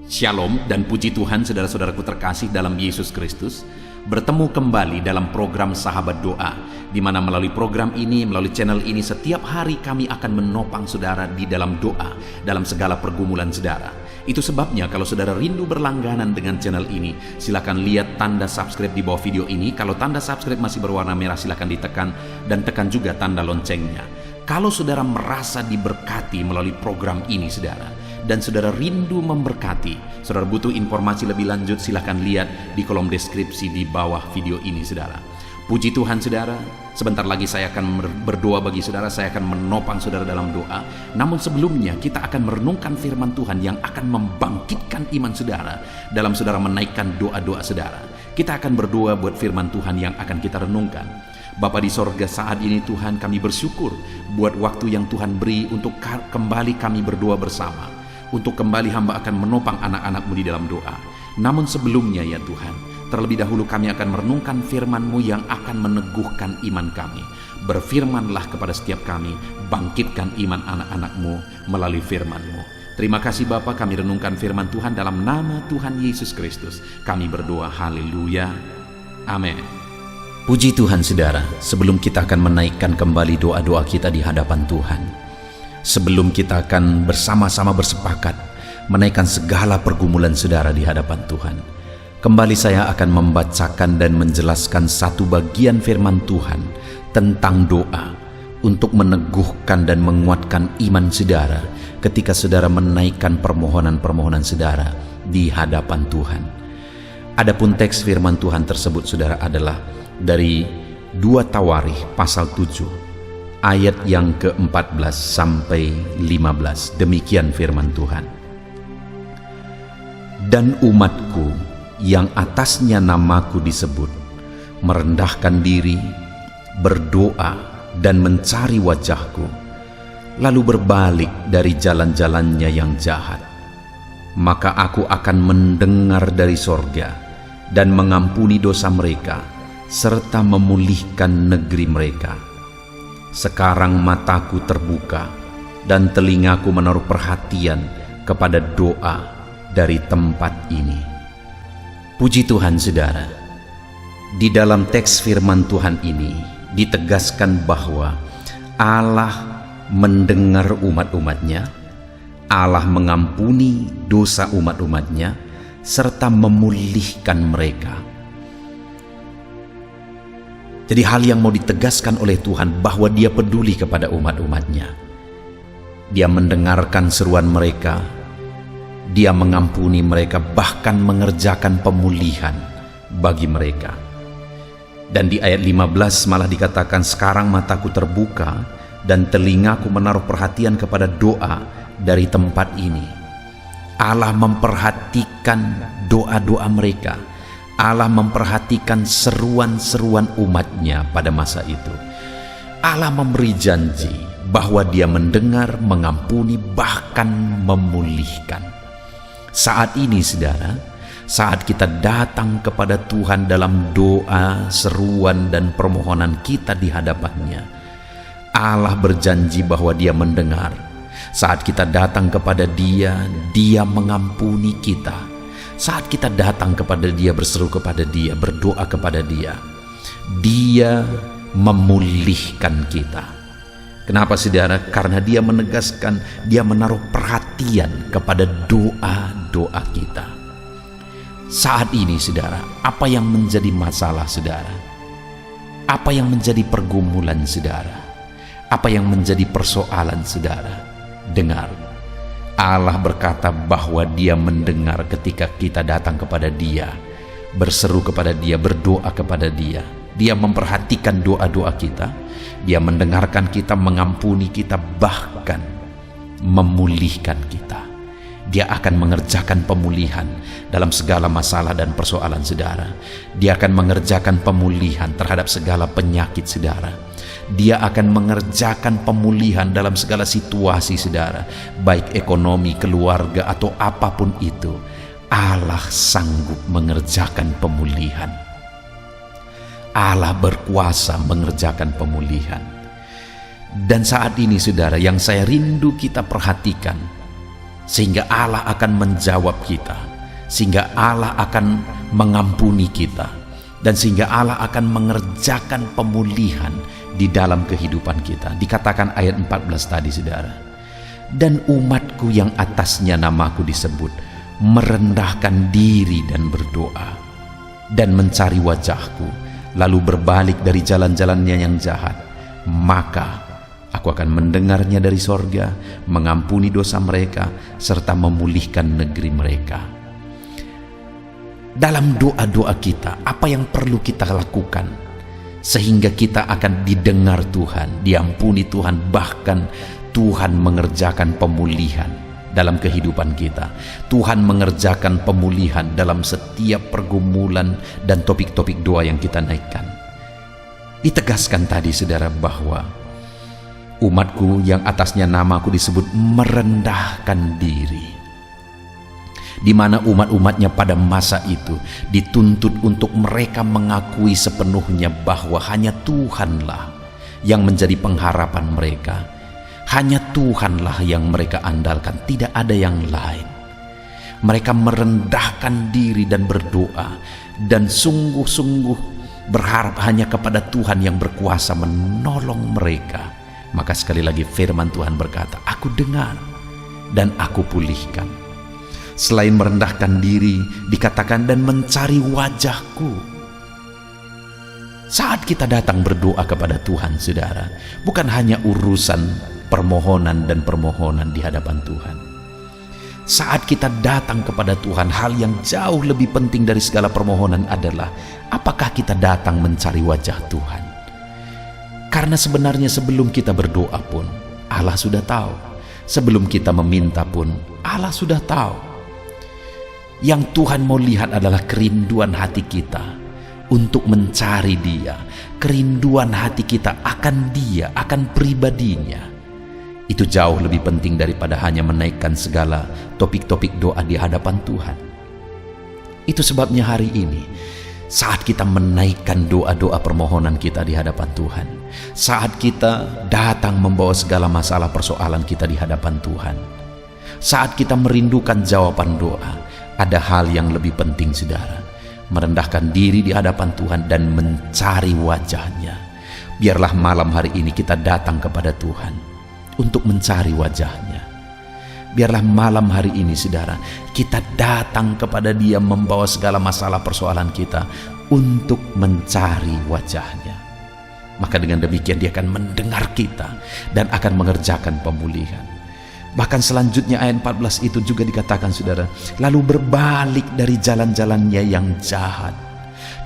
Shalom dan puji Tuhan saudara-saudaraku terkasih dalam Yesus Kristus. Bertemu kembali dalam program Sahabat Doa, di mana melalui program ini, melalui channel ini, setiap hari kami akan menopang saudara di dalam doa, dalam segala pergumulan saudara. Itu sebabnya kalau saudara rindu berlangganan dengan channel ini, silakan lihat tanda subscribe di bawah video ini. Kalau tanda subscribe masih berwarna merah, silakan ditekan dan tekan juga tanda loncengnya. Kalau saudara merasa diberkati melalui program ini saudara, dan saudara rindu memberkati, saudara butuh informasi lebih lanjut, silahkan lihat di kolom deskripsi di bawah video ini saudara. Puji Tuhan saudara, sebentar lagi saya akan berdoa bagi saudara, saya akan menopang saudara dalam doa. Namun sebelumnya kita akan merenungkan firman Tuhan yang akan membangkitkan iman saudara dalam saudara menaikkan doa-doa saudara. Kita akan berdoa buat firman Tuhan yang akan kita renungkan. Bapa di sorga, saat ini Tuhan kami bersyukur buat waktu yang Tuhan beri untuk kembali kami berdoa bersama. Untuk kembali hamba akan menopang anak-anak-Mu di dalam doa. Namun sebelumnya ya Tuhan, terlebih dahulu kami akan merenungkan firman-Mu yang akan meneguhkan iman kami. Berfirmanlah kepada setiap kami, bangkitkan iman anak-anak-Mu melalui firman-Mu. Terima kasih Bapa, kami renungkan firman Tuhan dalam nama Tuhan Yesus Kristus. Kami berdoa, haleluya, amin. Puji Tuhan saudara, sebelum kita akan menaikkan kembali doa-doa kita di hadapan Tuhan, sebelum kita akan bersama-sama bersepakat menaikkan segala pergumulan saudara di hadapan Tuhan, kembali saya akan membacakan dan menjelaskan satu bagian firman Tuhan tentang doa untuk meneguhkan dan menguatkan iman saudara ketika saudara menaikkan permohonan-permohonan saudara di hadapan Tuhan. Adapun teks firman Tuhan tersebut saudara adalah dari 2 Tawarikh pasal 7 ayat yang ke-14 sampai 15. Demikian firman Tuhan. Dan umatku yang atasnya namaku disebut, merendahkan diri, berdoa dan mencari wajahku, lalu berbalik dari jalan-jalannya yang jahat, maka aku akan mendengar dari sorga dan mengampuni dosa mereka, serta memulihkan negeri mereka. Sekarang mataku terbuka dan telingaku menaruh perhatian kepada doa dari tempat ini. Puji Tuhan saudara, di dalam teks firman Tuhan ini ditegaskan bahwa Allah mendengar umat-umatnya, Allah mengampuni dosa umat-umatnya, serta memulihkan mereka. Jadi hal yang mau ditegaskan oleh Tuhan bahwa Dia peduli kepada umat-umatnya. Dia mendengarkan seruan mereka, Dia mengampuni mereka, bahkan mengerjakan pemulihan bagi mereka. Dan di ayat 15 malah dikatakan, sekarang mataku terbuka dan telingaku menaruh perhatian kepada doa dari tempat ini. Allah memperhatikan doa-doa mereka. Allah memperhatikan seruan-seruan umatnya pada masa itu. Allah memberi janji bahwa Dia mendengar, mengampuni, bahkan memulihkan. Saat ini saudara, saat kita datang kepada Tuhan dalam doa, seruan dan permohonan kita di hadapannya, Allah berjanji bahwa Dia mendengar. Saat kita datang kepada Dia, Dia mengampuni kita. Saat kita datang kepada Dia, berseru kepada Dia, berdoa kepada Dia, Dia memulihkan kita. Kenapa saudara? Karena Dia menegaskan, Dia menaruh perhatian kepada doa-doa kita. Saat ini saudara, apa yang menjadi masalah saudara? Apa yang menjadi pergumulan saudara? Apa yang menjadi persoalan saudara? Dengar, Allah berkata bahwa Dia mendengar ketika kita datang kepada Dia, berseru kepada Dia, berdoa kepada Dia. Dia memperhatikan doa-doa kita, Dia mendengarkan kita, mengampuni kita, bahkan memulihkan kita. Dia akan mengerjakan pemulihan dalam segala masalah dan persoalan saudara. Dia akan mengerjakan pemulihan terhadap segala penyakit saudara. Dia akan mengerjakan pemulihan dalam segala situasi saudara, baik ekonomi, keluarga, atau apapun itu. Allah sanggup mengerjakan pemulihan. Allah berkuasa mengerjakan pemulihan. Dan saat ini saudara, yang saya rindu kita perhatikan, sehingga Allah akan menjawab kita, sehingga Allah akan mengampuni kita, dan sehingga Allah akan mengerjakan pemulihan di dalam kehidupan kita. Dikatakan ayat 14 tadi, saudara, dan umatku yang atasnya namaku disebut merendahkan diri dan berdoa dan mencari wajahku, lalu berbalik dari jalan-jalannya yang jahat, maka aku akan mendengarnya dari sorga, mengampuni dosa mereka, serta memulihkan negeri mereka. Dalam doa-doa kita, apa yang perlu kita lakukan sehingga kita akan didengar Tuhan, diampuni Tuhan, bahkan Tuhan mengerjakan pemulihan dalam kehidupan kita. Tuhan mengerjakan pemulihan dalam setiap pergumulan dan topik-topik doa yang kita naikkan. Ditegaskan tadi, saudara, bahwa umatku yang atasnya namaku disebut merendahkan diri, di mana umat-umatnya pada masa itu dituntut untuk mereka mengakui sepenuhnya bahwa hanya Tuhanlah yang menjadi pengharapan mereka. Hanya Tuhanlah yang mereka andalkan, tidak ada yang lain. Mereka merendahkan diri dan berdoa, dan sungguh-sungguh berharap hanya kepada Tuhan yang berkuasa menolong mereka. Maka sekali lagi firman Tuhan berkata, aku dengar dan aku pulihkan. Selain merendahkan diri, dikatakan dan mencari wajahku. Saat kita datang berdoa kepada Tuhan, saudara, bukan hanya urusan permohonan dan permohonan di hadapan Tuhan. Saat kita datang kepada Tuhan, hal yang jauh lebih penting dari segala permohonan adalah apakah kita datang mencari wajah Tuhan. Karena sebenarnya sebelum kita berdoa pun Allah sudah tahu. Sebelum kita meminta pun Allah sudah tahu. Yang Tuhan mau lihat adalah kerinduan hati kita untuk mencari Dia, kerinduan hati kita akan Dia, akan pribadinya. Itu jauh lebih penting daripada hanya menaikkan segala topik-topik doa di hadapan Tuhan. Itu sebabnya hari ini, saat kita menaikkan doa-doa permohonan kita di hadapan Tuhan, saat kita datang membawa segala masalah persoalan kita di hadapan Tuhan, saat kita merindukan jawaban doa, ada hal yang lebih penting, saudara, merendahkan diri di hadapan Tuhan dan mencari wajahnya. Biarlah malam hari ini kita datang kepada Tuhan untuk mencari wajahnya. Biarlah malam hari ini, saudara, kita datang kepada Dia membawa segala masalah persoalan kita untuk mencari wajahnya. Maka dengan demikian Dia akan mendengar kita dan akan mengerjakan pemulihan. Bahkan selanjutnya ayat 14 itu juga dikatakan, saudara, lalu berbalik dari jalan-jalannya yang jahat.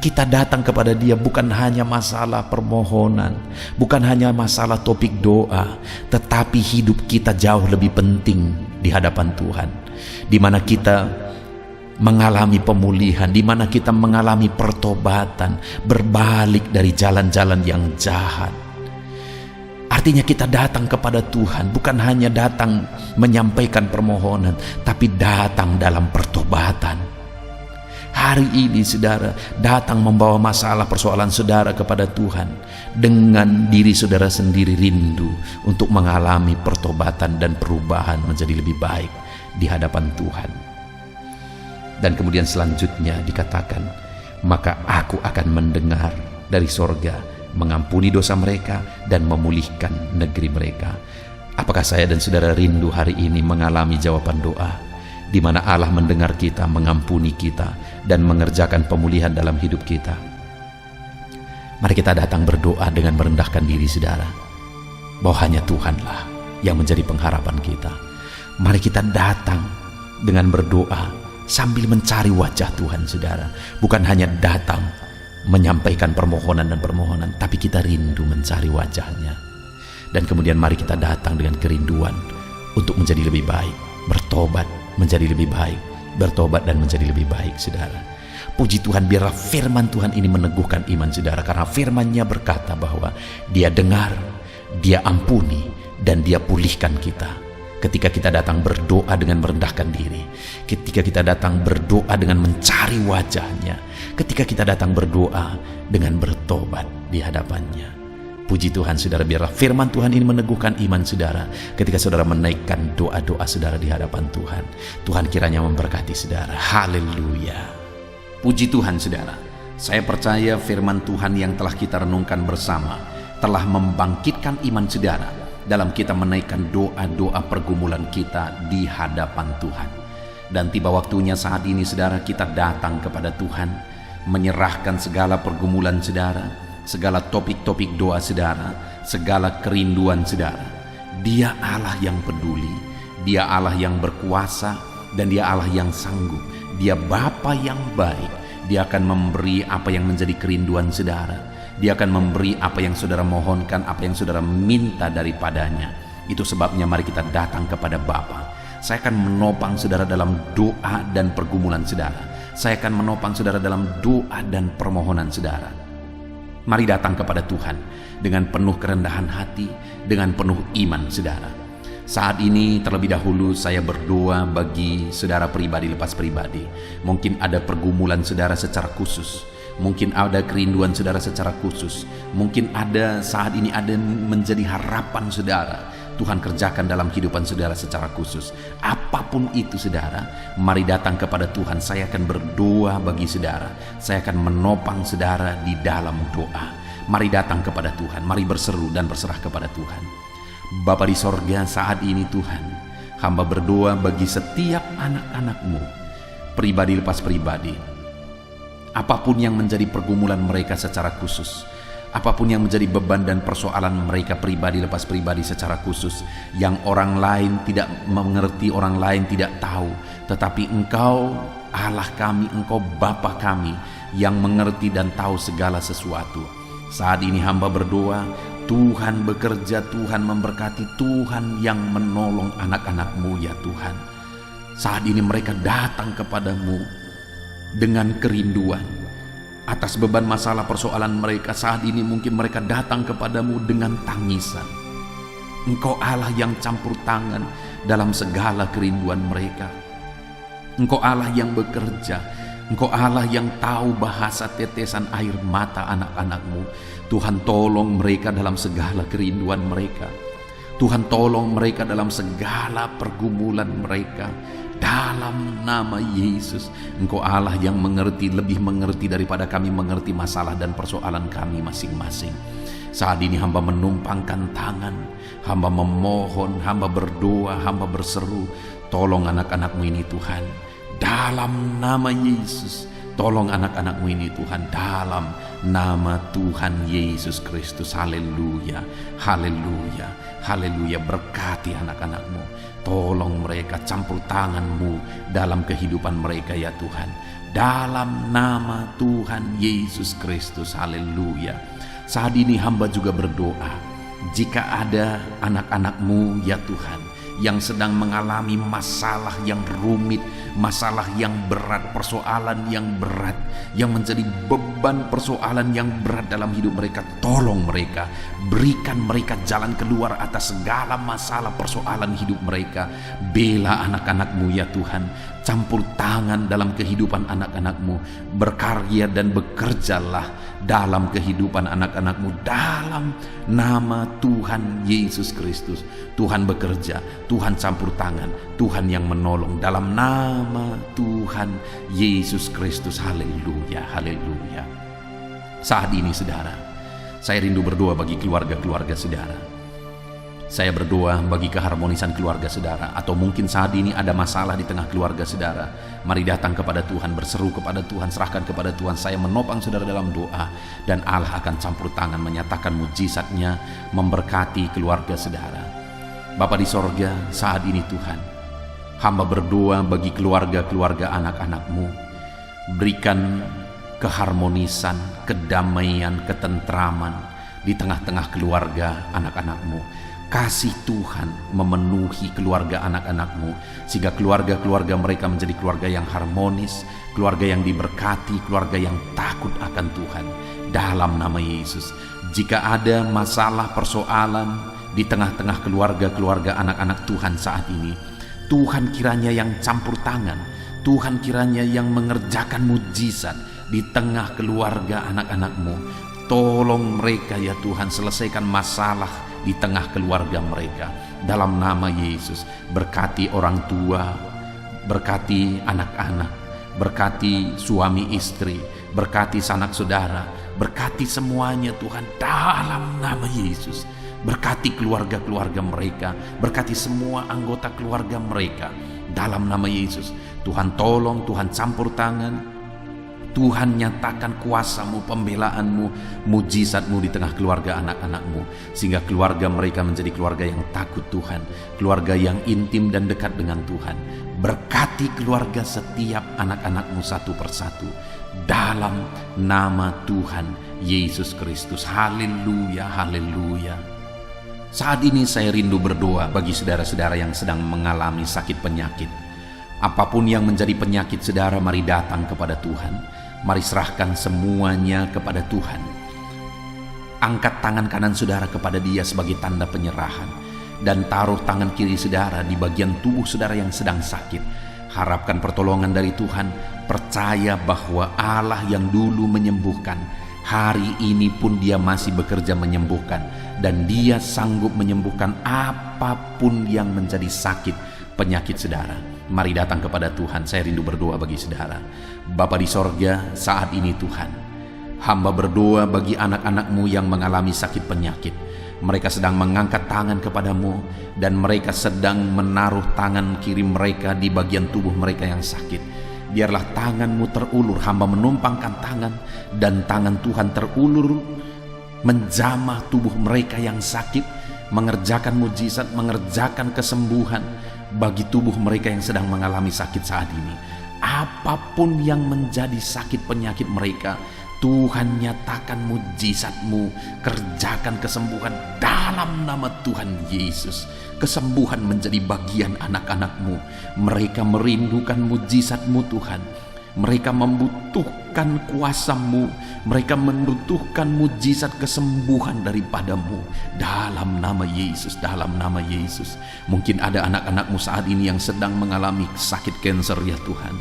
Kita datang kepada Dia bukan hanya masalah permohonan, bukan hanya masalah topik doa, tetapi hidup kita jauh lebih penting di hadapan Tuhan, di mana kita mengalami pemulihan, di mana kita mengalami pertobatan, berbalik dari jalan-jalan yang jahat. Artinya kita datang kepada Tuhan bukan hanya datang menyampaikan permohonan, tapi datang dalam pertobatan. Hari ini, saudara, datang membawa masalah persoalan saudara kepada Tuhan dengan diri saudara sendiri rindu untuk mengalami pertobatan dan perubahan menjadi lebih baik di hadapan Tuhan. Dan kemudian selanjutnya dikatakan, maka aku akan mendengar dari sorga, mengampuni dosa mereka dan memulihkan negeri mereka. Apakah saya dan saudara rindu hari ini mengalami jawaban doa, di mana Allah mendengar kita, mengampuni kita, dan mengerjakan pemulihan dalam hidup kita? Mari kita datang berdoa dengan merendahkan diri, saudara, bahwa hanya Tuhanlah yang menjadi pengharapan kita. Mari kita datang dengan berdoa sambil mencari wajah Tuhan, saudara. Bukan hanya datang menyampaikan permohonan dan permohonan, tapi kita rindu mencari wajahnya. Dan kemudian mari kita datang dengan kerinduan untuk menjadi lebih baik, bertobat menjadi lebih baik, bertobat dan menjadi lebih baik, saudara. Puji Tuhan, biarlah firman Tuhan ini meneguhkan iman saudara, karena firman-Nya berkata bahwa Dia dengar, Dia ampuni, dan Dia pulihkan kita. Ketika kita datang berdoa dengan merendahkan diri, ketika kita datang berdoa dengan mencari wajah-Nya, ketika kita datang berdoa dengan bertobat di hadapan-Nya. Puji Tuhan saudara, biarlah firman Tuhan ini meneguhkan iman saudara ketika saudara menaikkan doa-doa saudara di hadapan Tuhan. Tuhan kiranya memberkati saudara. Haleluya. Puji Tuhan saudara, saya percaya firman Tuhan yang telah kita renungkan bersama telah membangkitkan iman saudara dalam kita menaikkan doa-doa pergumulan kita di hadapan Tuhan. Dan tiba waktunya saat ini saudara, kita datang kepada Tuhan, menyerahkan segala pergumulan saudara, segala topik-topik doa saudara, segala kerinduan saudara. Dia Allah yang peduli, Dia Allah yang berkuasa, dan Dia Allah yang sanggup. Dia Bapa yang baik. Dia akan memberi apa yang menjadi kerinduan saudara. Dia akan memberi apa yang saudara mohonkan, apa yang saudara minta daripadanya. Itu sebabnya mari kita datang kepada Bapa. Saya akan menopang saudara dalam doa dan pergumulan saudara. Saya akan menopang saudara dalam doa dan permohonan saudara. Mari datang kepada Tuhan dengan penuh kerendahan hati, dengan penuh iman saudara. Saat ini terlebih dahulu saya berdoa bagi saudara pribadi lepas pribadi. Mungkin ada pergumulan saudara secara khusus, mungkin ada kerinduan saudara secara khusus, mungkin ada saat ini ada menjadi harapan saudara Tuhan kerjakan dalam kehidupan saudara secara khusus. Apapun itu saudara, mari datang kepada Tuhan. Saya akan berdoa bagi saudara. Saya akan menopang saudara di dalam doa. Mari datang kepada Tuhan. Mari berseru dan berserah kepada Tuhan. Bapa di sorga, saat ini Tuhan, hamba berdoa bagi setiap anak-anak-Mu, pribadi lepas pribadi. Apapun yang menjadi pergumulan mereka secara khusus, apapun yang menjadi beban dan persoalan mereka pribadi lepas pribadi secara khusus, yang orang lain tidak mengerti, orang lain tidak tahu, tetapi Engkau Allah kami, Engkau Bapa kami yang mengerti dan tahu segala sesuatu. Saat ini hamba berdoa, Tuhan bekerja, Tuhan memberkati, Tuhan yang menolong anak-anak-Mu ya Tuhan. Saat ini mereka datang kepadamu dengan kerinduan atas beban masalah persoalan mereka. Saat ini mungkin mereka datang kepadamu dengan tangisan. Engkau Allah yang campur tangan dalam segala kerinduan mereka. Engkau Allah yang bekerja. Engkau Allah yang tahu bahasa tetesan air mata anak-anak-Mu. Tuhan tolong mereka dalam segala kerinduan mereka. Tuhan tolong mereka dalam segala pergumulan mereka. Dalam nama Yesus, Engkau Allah yang mengerti, lebih mengerti daripada kami mengerti masalah dan persoalan kami masing-masing. Saat ini hamba menumpangkan tangan, hamba memohon, hamba berdoa, hamba berseru, tolong anak-anak-Mu ini Tuhan. Dalam nama Yesus, tolong anak-anak-Mu ini Tuhan, dalam nama Tuhan Yesus Kristus. Haleluya, haleluya, haleluya. Berkati anak-anak-Mu, tolong mereka, campur tangan-Mu dalam kehidupan mereka ya Tuhan, dalam nama Tuhan Yesus Kristus. Haleluya. Saat ini hamba juga berdoa, jika ada anak-anak-Mu ya Tuhan yang sedang mengalami masalah yang rumit, masalah yang berat, persoalan yang berat, yang menjadi beban persoalan yang berat dalam hidup mereka, tolong mereka, berikan mereka jalan keluar atas segala masalah persoalan hidup mereka. Bela anak-anak-Mu ya Tuhan, campur tangan dalam kehidupan anak-anak-Mu, berkarya dan bekerjalah dalam kehidupan anak-anak-Mu dalam nama Tuhan Yesus Kristus. Tuhan bekerja, Tuhan campur tangan, Tuhan yang menolong dalam nama Tuhan Yesus Kristus. Haleluya, haleluya. Saat ini saudara, saya rindu berdoa bagi keluarga-keluarga saudara. Saya berdoa bagi keharmonisan keluarga saudara, atau mungkin saat ini ada masalah di tengah keluarga saudara. Mari datang kepada Tuhan, berseru kepada Tuhan, serahkan kepada Tuhan. Saya menopang saudara dalam doa, dan Allah akan campur tangan menyatakan mujizatnya, memberkati keluarga saudara. Bapa di sorga, saat ini Tuhan, hamba berdoa bagi keluarga-keluarga anak-anak-Mu. Berikan keharmonisan, kedamaian, ketentraman di tengah-tengah keluarga anak-anak-Mu. Kasih Tuhan memenuhi keluarga anak-anak-Mu, sehingga keluarga-keluarga mereka menjadi keluarga yang harmonis, keluarga yang diberkati, keluarga yang takut akan Tuhan. Dalam nama Yesus, jika ada masalah persoalan di tengah-tengah keluarga-keluarga anak-anak Tuhan saat ini, Tuhan kiranya yang campur tangan, Tuhan kiranya yang mengerjakan mujizat di tengah keluarga anak-anak-Mu. tolong mereka ya Tuhan, selesaikan masalah di tengah keluarga mereka. Dalam nama Yesus, berkati orang tua, berkati anak-anak, berkati suami istri, berkati sanak saudara, berkati semuanya Tuhan dalam nama Yesus. Berkati keluarga-keluarga mereka, berkati semua anggota keluarga mereka dalam nama Yesus. Tuhan tolong, Tuhan campur tangan, Tuhan nyatakan kuasa-Mu, pembelaan-Mu, mujizat-Mu di tengah keluarga anak-anak-Mu, sehingga keluarga mereka menjadi keluarga yang takut Tuhan, keluarga yang intim dan dekat dengan Tuhan. Berkati keluarga setiap anak-anak-Mu satu persatu dalam nama Tuhan Yesus Kristus. Haleluya, haleluya. Saat ini saya rindu berdoa bagi saudara-saudara yang sedang mengalami sakit penyakit. Apapun yang menjadi penyakit saudara, mari datang kepada Tuhan. Mari serahkan semuanya kepada Tuhan. Angkat tangan kanan saudara kepada Dia sebagai tanda penyerahan, dan taruh tangan kiri saudara di bagian tubuh saudara yang sedang sakit. Harapkan pertolongan dari Tuhan. Percaya bahwa Allah yang dulu menyembuhkan, hari ini pun Dia masih bekerja menyembuhkan, dan Dia sanggup menyembuhkan apapun yang menjadi sakit penyakit saudara. Mari datang kepada Tuhan. Saya rindu berdoa bagi saudara. Bapa di sorga, saat ini Tuhan, hamba berdoa bagi anak-anak-Mu yang mengalami sakit penyakit. Mereka sedang mengangkat tangan kepadamu, dan mereka sedang menaruh tangan kiri mereka di bagian tubuh mereka yang sakit. Biarlah tangan-Mu terulur. Hamba menumpangkan tangan, dan tangan Tuhan terulur menjamah tubuh mereka yang sakit, mengerjakan mujizat, mengerjakan kesembuhan bagi tubuh mereka yang sedang mengalami sakit saat ini. Apapun yang menjadi sakit penyakit mereka, Tuhan nyatakan mujizat-Mu, kerjakan kesembuhan dalam nama Tuhan Yesus. Kesembuhan menjadi bagian anak-anak-Mu. Mereka merindukan mujizat-Mu Tuhan. Mereka membutuhkan kuasa-Mu. Mereka membutuhkan mujizat kesembuhan daripada-Mu. Dalam nama Yesus, dalam nama Yesus. Mungkin ada anak-anak-Mu saat ini yang sedang mengalami sakit kanker ya Tuhan.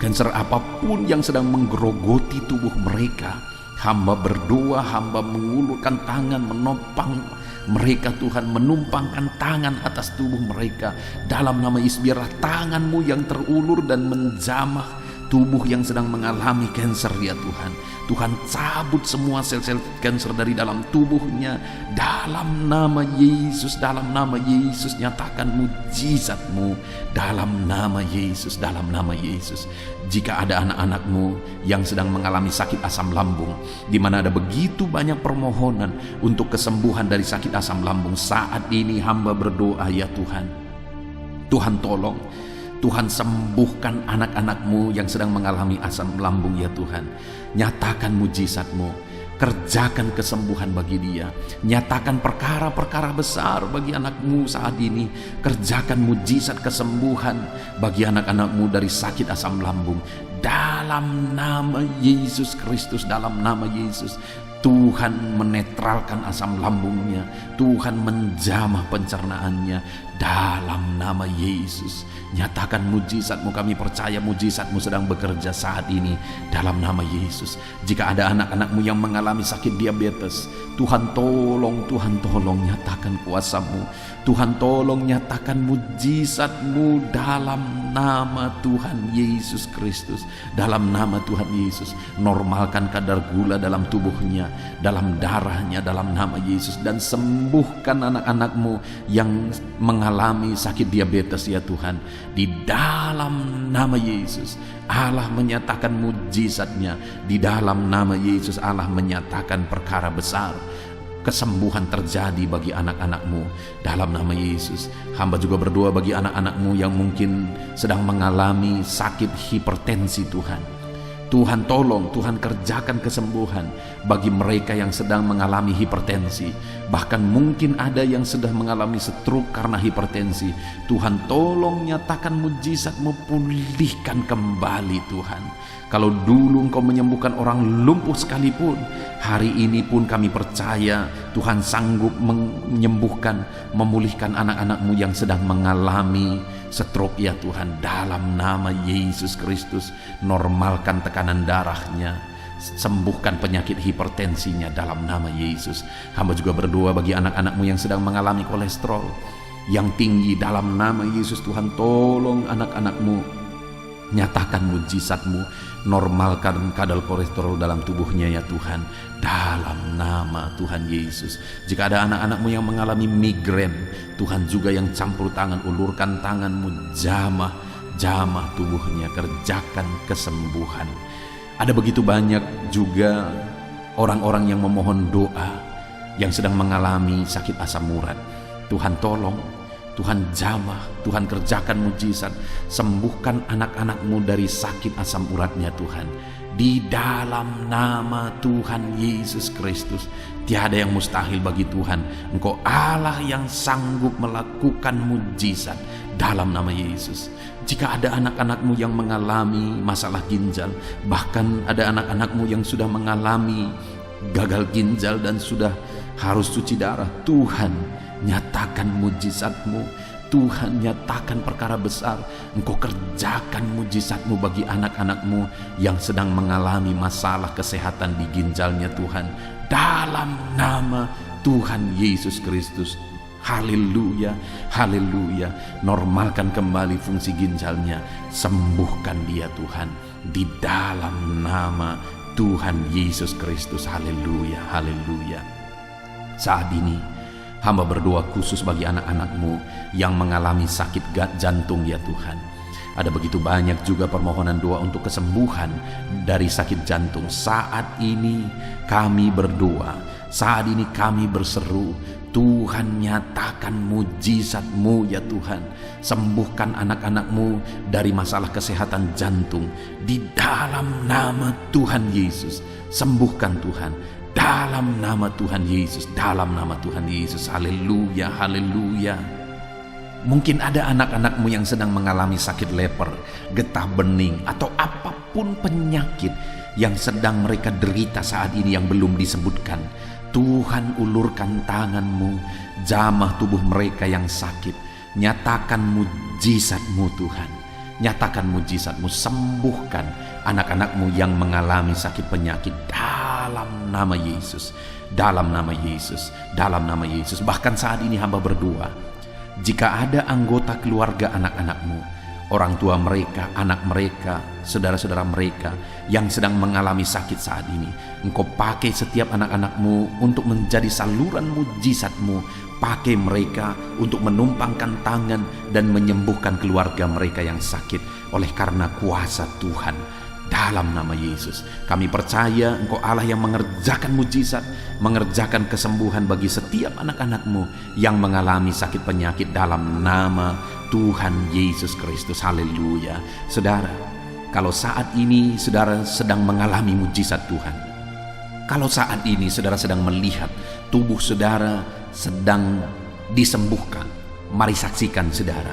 Kanker apapun yang sedang menggerogoti tubuh mereka, hamba berdoa, hamba mengulurkan tangan, menopang mereka Tuhan, menumpangkan tangan atas tubuh mereka. Dalam nama Yesus, biarlah tangan-Mu yang terulur dan menjamah tubuh yang sedang mengalami kanker ya Tuhan. Tuhan cabut semua sel-sel kanker dari dalam tubuhnya. Dalam nama Yesus, dalam nama Yesus, nyatakan mujizat-Mu. Dalam nama Yesus, dalam nama Yesus. Jika ada anak-anak-Mu yang sedang mengalami sakit asam lambung, di mana ada begitu banyak permohonan untuk kesembuhan dari sakit asam lambung, saat ini hamba berdoa ya Tuhan. Tuhan tolong, Tuhan sembuhkan anak-anak-Mu yang sedang mengalami asam lambung ya Tuhan. Nyatakan mujizat-Mu, kerjakan kesembuhan bagi dia. Nyatakan perkara-perkara besar bagi anak-Mu saat ini. Kerjakan mujizat kesembuhan bagi anak-anak-Mu dari sakit asam lambung. Dalam nama Yesus Kristus, dalam nama Yesus. Tuhan menetralkan asam lambungnya, Tuhan menjamah pencernaannya dalam nama Yesus. Nyatakan mujizat-Mu, kami percaya mujizat-Mu sedang bekerja saat ini dalam nama Yesus. Jika ada anak-anak-Mu yang mengalami sakit diabetes, Tuhan tolong, Tuhan tolong nyatakan kuasa-Mu. Tuhan tolong nyatakan mujizat-Mu dalam nama Tuhan Yesus Kristus. Dalam nama Tuhan Yesus, normalkan kadar gula dalam tubuhnya, dalam darahnya, dalam nama Yesus. Dan sembuhkan anak-anak-Mu yang mengalami sakit diabetes ya Tuhan. Di dalam nama Yesus, Allah menyatakan mujizat-Nya. Di dalam nama Yesus, Allah menyatakan perkara besar. Kesembuhan terjadi bagi anak-anak-Mu dalam nama Yesus. Hamba juga berdoa bagi anak-anak-Mu yang mungkin sedang mengalami sakit hipertensi Tuhan. Tuhan tolong, Tuhan kerjakan kesembuhan bagi mereka yang sedang mengalami hipertensi. Bahkan mungkin ada yang sudah mengalami stroke karena hipertensi. Tuhan tolong nyatakan mujizat-Mu, pulihkan kembali Tuhan. Kalau dulu Engkau menyembuhkan orang lumpuh sekalipun, hari ini pun kami percaya Tuhan sanggup menyembuhkan, memulihkan anak-anak-Mu yang sedang mengalami stroke ya Tuhan. Dalam nama Yesus Kristus, normalkan tekanan darahnya, sembuhkan penyakit hipertensinya dalam nama Yesus. Hamba juga berdoa bagi anak-anak-Mu yang sedang mengalami kolesterol yang tinggi dalam nama Yesus. Tuhan, tolong anak-anak-Mu, nyatakan mujizat-Mu, normalkan kadar kolesterol dalam tubuhnya ya Tuhan, dalam nama Tuhan Yesus. Jika ada anak-anak-Mu yang mengalami migrain, Tuhan juga yang campur tangan, ulurkan tangan-Mu, jamah tubuhnya, kerjakan kesembuhan. Ada begitu banyak juga orang-orang yang memohon doa yang sedang mengalami sakit asam urat. Tuhan tolong, Tuhan jamah, Tuhan kerjakan mujizat, sembuhkan anak-anak-Mu dari sakit asam uratnya Tuhan. Di dalam nama Tuhan Yesus Kristus, tiada yang mustahil bagi Tuhan. Engkau Allah yang sanggup melakukan mujizat dalam nama Yesus. Jika ada anak-anak-Mu yang mengalami masalah ginjal, bahkan ada anak-anak-Mu yang sudah mengalami gagal ginjal dan sudah harus cuci darah, Tuhan nyatakan mujizat-Mu, Tuhan nyatakan perkara besar. Engkau kerjakan mujizat-Mu bagi anak-anak-Mu yang sedang mengalami masalah kesehatan di ginjalnya Tuhan, dalam nama Tuhan Yesus Kristus. Haleluya, haleluya. Normalkan kembali fungsi ginjalnya, sembuhkan dia Tuhan, di dalam nama Tuhan Yesus Kristus. Haleluya, haleluya. Saat ini hamba berdoa khusus bagi anak-anak-Mu yang mengalami sakit jantung ya Tuhan. Ada begitu banyak juga permohonan doa untuk kesembuhan dari sakit jantung. Saat ini kami berdoa, saat ini kami berseru, Tuhan nyatakan mujizat-Mu ya Tuhan. Sembuhkan anak-anak-Mu dari masalah kesehatan jantung, di dalam nama Tuhan Yesus. Sembuhkan Tuhan, dalam nama Tuhan Yesus, dalam nama Tuhan Yesus. Haleluya, haleluya. Mungkin ada anak-anak-Mu yang sedang mengalami sakit leper, getah bening, atau apapun penyakit yang sedang mereka derita saat ini yang belum disebutkan. Tuhan, ulurkan tangan-Mu, jamah tubuh mereka yang sakit. Nyatakan mujizat-Mu Tuhan, nyatakan mujizat-Mu, sembuhkan anak-anak-Mu yang mengalami sakit penyakit dalam nama Yesus, dalam nama Yesus, dalam nama Yesus. Bahkan saat ini hamba berdoa, jika ada anggota keluarga anak-anak-Mu, orang tua mereka, anak mereka, saudara-saudara mereka yang sedang mengalami sakit saat ini, Engkau pakai setiap anak-anak-Mu untuk menjadi saluran mujizat-Mu. Pakai mereka untuk menumpangkan tangan dan menyembuhkan keluarga mereka yang sakit oleh karena kuasa Tuhan. Dalam nama Yesus, kami percaya Engkau Allah yang mengerjakan mujizat, mengerjakan kesembuhan bagi setiap anak-anak-Mu yang mengalami sakit penyakit dalam nama Tuhan Yesus Kristus. Haleluya. Saudara, kalau saat ini saudara sedang mengalami mujizat Tuhan, kalau saat ini saudara sedang melihat tubuh saudara sedang disembuhkan, mari saksikan saudara.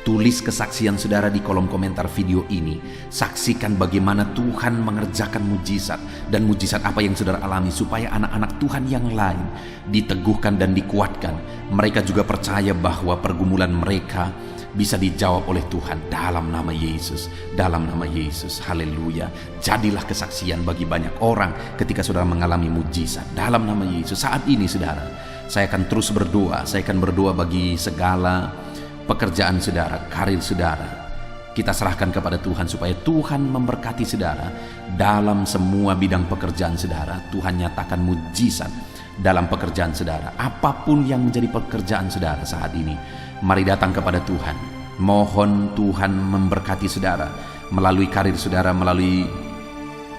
Tulis kesaksian saudara di kolom komentar video ini. Saksikan bagaimana Tuhan mengerjakan mujizat, dan mujizat apa yang saudara alami, supaya anak-anak Tuhan yang lain diteguhkan dan dikuatkan. Mereka juga percaya bahwa pergumulan mereka bisa dijawab oleh Tuhan dalam nama Yesus, dalam nama Yesus. Haleluya. Jadilah kesaksian bagi banyak orang ketika saudara mengalami mujizat dalam nama Yesus. Saat ini saudara, saya akan terus berdoa. Saya akan berdoa bagi segala pekerjaan saudara, karir saudara. Kita serahkan kepada Tuhan supaya Tuhan memberkati saudara dalam semua bidang pekerjaan saudara. Tuhan nyatakan mujizat dalam pekerjaan saudara. Apapun yang menjadi pekerjaan saudara saat ini, mari datang kepada Tuhan. Mohon Tuhan memberkati saudara melalui karir saudara, melalui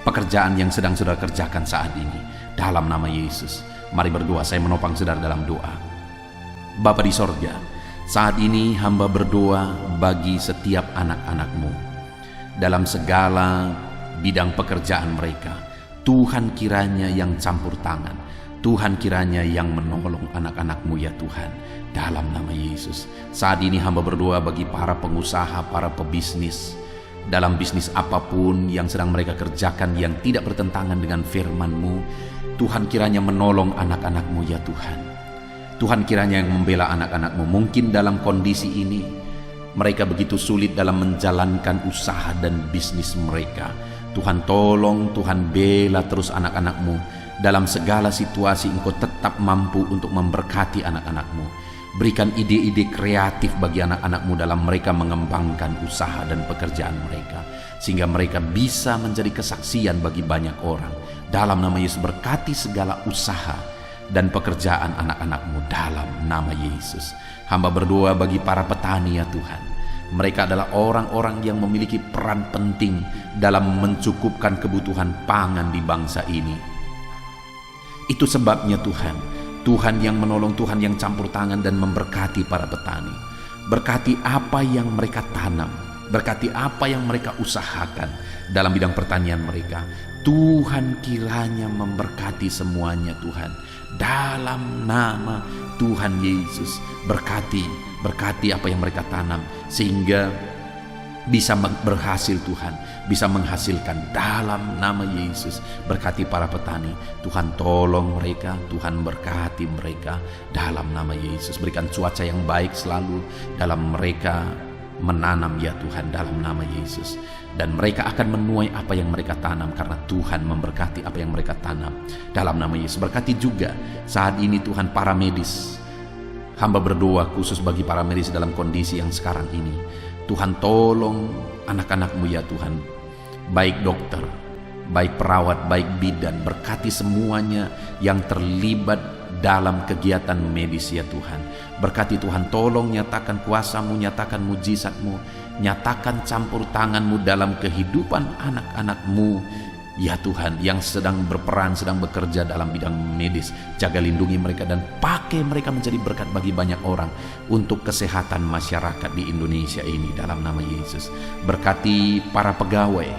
pekerjaan yang sedang saudara kerjakan saat ini. Dalam nama Yesus, mari berdoa. Saya menopang saudara dalam doa. Bapa di sorga, saat ini hamba berdoa bagi setiap anak-anak-Mu dalam segala bidang pekerjaan mereka. Tuhan kiranya yang campur tangan, Tuhan kiranya yang menolong anak-anak-Mu ya Tuhan, dalam nama Yesus. Saat ini hamba berdoa bagi para pengusaha, para pebisnis, dalam bisnis apapun yang sedang mereka kerjakan yang tidak bertentangan dengan firman-Mu. Tuhan kiranya menolong anak-anak-Mu ya Tuhan. Tuhan kiranya yang membela anak-anak-Mu. Mungkin dalam kondisi ini mereka begitu sulit dalam menjalankan usaha dan bisnis mereka. Tuhan tolong, Tuhan bela terus anak-anak-Mu. Dalam segala situasi Engkau tetap mampu untuk memberkati anak-anak-Mu. Berikan ide-ide kreatif bagi anak-anak-Mu dalam mereka mengembangkan usaha dan pekerjaan mereka, sehingga mereka bisa menjadi kesaksian bagi banyak orang. Dalam nama Yesus, berkati segala usaha dan pekerjaan anak-anak-Mu dalam nama Yesus. Hamba berdoa bagi para petani ya Tuhan. Mereka adalah orang-orang yang memiliki peran penting dalam mencukupkan kebutuhan pangan di bangsa ini. Itu sebabnya Tuhan yang menolong, Tuhan yang campur tangan dan memberkati para petani. Berkati apa yang mereka tanam, berkati apa yang mereka usahakan dalam bidang pertanian mereka. Tuhan kiranya memberkati semuanya Tuhan. Dalam nama Tuhan Yesus, berkati apa yang mereka tanam, sehingga bisa berhasil Tuhan, bisa menghasilkan dalam nama Yesus. Berkati para petani, Tuhan tolong mereka, Tuhan berkati mereka dalam nama Yesus. Berikan cuaca yang baik selalu dalam mereka menanam ya Tuhan, dalam nama Yesus. Dan mereka akan menuai apa yang mereka tanam, karena Tuhan memberkati apa yang mereka tanam dalam nama Yesus. Berkati juga saat ini Tuhan para medis. Hamba berdoa khusus bagi para medis dalam kondisi yang sekarang ini. Tuhan tolong anak-anak-Mu ya Tuhan, baik dokter, baik perawat, baik bidan. Berkati semuanya yang terlibat dalam kegiatan medis ya Tuhan. Berkati Tuhan, tolong nyatakan kuasa-Mu, nyatakan mujizat-Mu, nyatakan campur tangan-Mu dalam kehidupan anak-anak-Mu ya Tuhan, yang sedang berperan, sedang bekerja dalam bidang medis. Jaga lindungi mereka dan pakai mereka menjadi berkat bagi banyak orang untuk kesehatan masyarakat di Indonesia ini dalam nama Yesus. Berkati para pegawai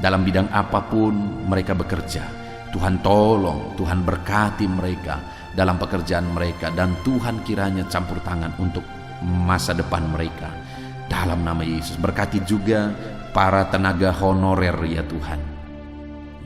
dalam bidang apapun mereka bekerja. Tuhan tolong, Tuhan berkati mereka dalam pekerjaan mereka, dan Tuhan kiranya campur tangan untuk masa depan mereka dalam nama Yesus. Berkati juga para tenaga honorer ya Tuhan,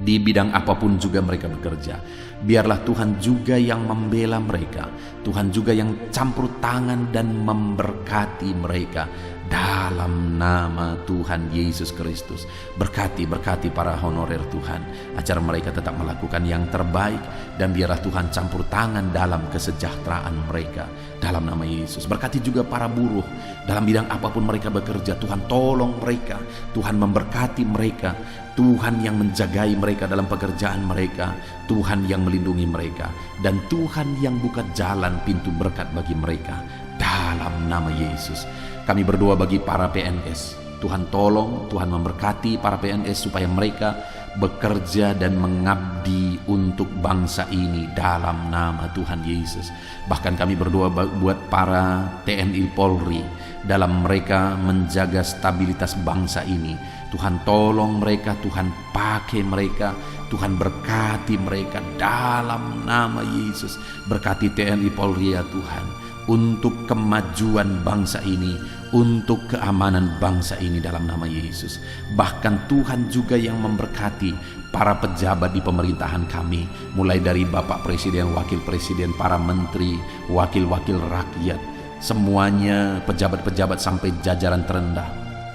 di bidang apapun juga mereka bekerja. Biarlah Tuhan juga yang membela mereka, Tuhan juga yang campur tangan dan memberkati mereka dalam nama Tuhan Yesus Kristus. Berkati para honorer Tuhan, agar mereka tetap melakukan yang terbaik, dan biarlah Tuhan campur tangan dalam kesejahteraan mereka dalam nama Yesus. Berkati juga para buruh dalam bidang apapun mereka bekerja. Tuhan tolong mereka, Tuhan memberkati mereka, Tuhan yang menjagai mereka dalam pekerjaan mereka, Tuhan yang melindungi mereka, dan Tuhan yang buka jalan pintu berkat bagi mereka dalam nama Yesus. Kami berdoa bagi para PNS. Tuhan tolong, Tuhan memberkati para PNS supaya mereka bekerja dan mengabdi untuk bangsa ini dalam nama Tuhan Yesus. Bahkan kami berdoa buat para TNI Polri dalam mereka menjaga stabilitas bangsa ini. Tuhan tolong mereka, Tuhan pakai mereka, Tuhan berkati mereka dalam nama Yesus. Berkati TNI Polri ya Tuhan, untuk kemajuan bangsa ini, untuk keamanan bangsa ini dalam nama Yesus. Bahkan Tuhan juga yang memberkati para pejabat di pemerintahan kami, mulai dari Bapak Presiden, Wakil Presiden, para menteri, wakil-wakil rakyat, semuanya pejabat-pejabat sampai jajaran terendah.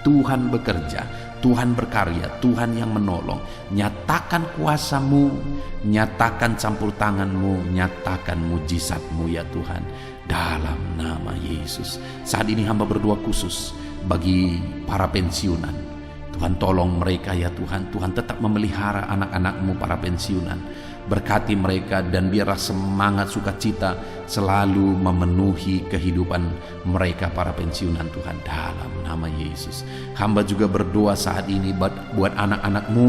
Tuhan bekerja, Tuhan berkarya, Tuhan yang menolong. Nyatakan kuasa-Mu, nyatakan campur tangan-Mu, nyatakan mujizat-Mu ya Tuhan, dalam nama Yesus. Saat ini hamba berdoa khusus bagi para pensiunan. Tuhan tolong mereka ya Tuhan, Tuhan tetap memelihara anak-anak-Mu para pensiunan. Berkati mereka, dan biarlah semangat sukacita selalu memenuhi kehidupan mereka para pensiunan Tuhan, dalam nama Yesus. Hamba juga berdoa saat ini buat anak-anak-Mu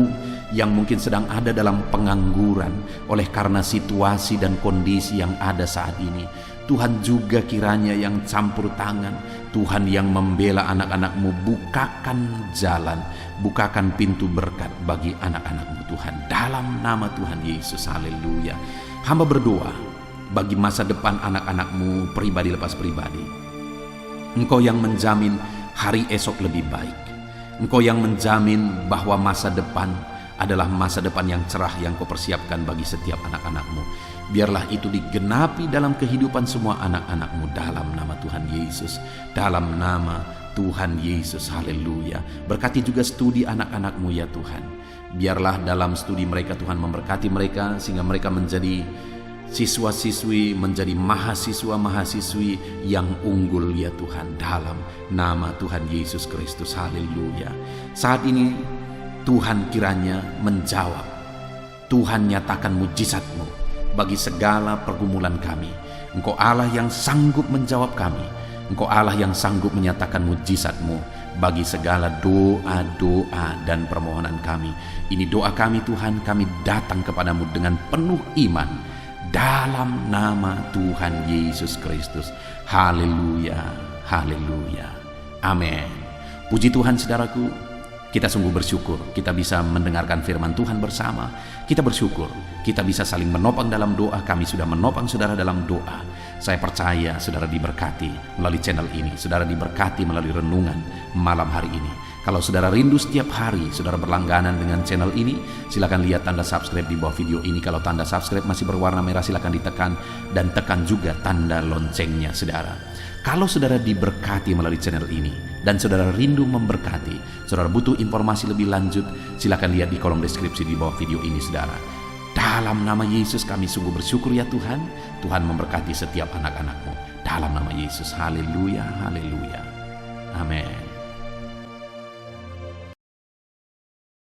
yang mungkin sedang ada dalam pengangguran oleh karena situasi dan kondisi yang ada saat ini. Tuhan juga kiranya yang campur tangan, Tuhan yang membela anak-anak-Mu. Bukakan jalan, bukakan pintu berkat bagi anak-anak-Mu Tuhan, dalam nama Tuhan Yesus. Haleluya. Hamba berdoa bagi masa depan anak-anak-Mu pribadi lepas pribadi. Engkau yang menjamin hari esok lebih baik. Engkau yang menjamin bahwa masa depan adalah masa depan yang cerah yang Kau persiapkan bagi setiap anak-anak-Mu. Biarlah itu digenapi dalam kehidupan semua anak-anak-Mu dalam nama Tuhan Yesus, dalam nama Tuhan Yesus, haleluya. Berkati juga studi anak-anak-Mu ya Tuhan. Biarlah dalam studi mereka Tuhan memberkati mereka, sehingga mereka menjadi siswa-siswi, menjadi mahasiswa-mahasiswi yang unggul ya Tuhan, dalam nama Tuhan Yesus Kristus, haleluya. Saat ini Tuhan kiranya menjawab, Tuhan nyatakan mujizat-Mu bagi segala pergumulan kami. Engkau Allah yang sanggup menjawab kami, Engkau Allah yang sanggup menyatakan mujizat-Mu bagi segala doa-doa dan permohonan kami. Ini doa kami Tuhan, kami datang kepadamu dengan penuh iman, dalam nama Tuhan Yesus Kristus. Haleluya, haleluya, amin. Puji Tuhan saudaraku, kita sungguh bersyukur kita bisa mendengarkan firman Tuhan bersama. Kita bersyukur kita bisa saling menopang dalam doa. Kami sudah menopang saudara dalam doa. Saya percaya saudara diberkati melalui channel ini, saudara diberkati melalui renungan malam hari ini. Kalau saudara rindu setiap hari saudara berlangganan dengan channel ini, silakan lihat tanda subscribe di bawah video ini. Kalau tanda subscribe masih berwarna merah, silakan ditekan, dan tekan juga tanda loncengnya saudara. Kalau saudara diberkati melalui channel ini dan saudara rindu memberkati, saudara butuh informasi lebih lanjut, silakan lihat di kolom deskripsi di bawah video ini saudara. Dalam nama Yesus kami sungguh bersyukur ya Tuhan. Tuhan memberkati setiap anak-anak-Mu dalam nama Yesus. Haleluya, haleluya, amin.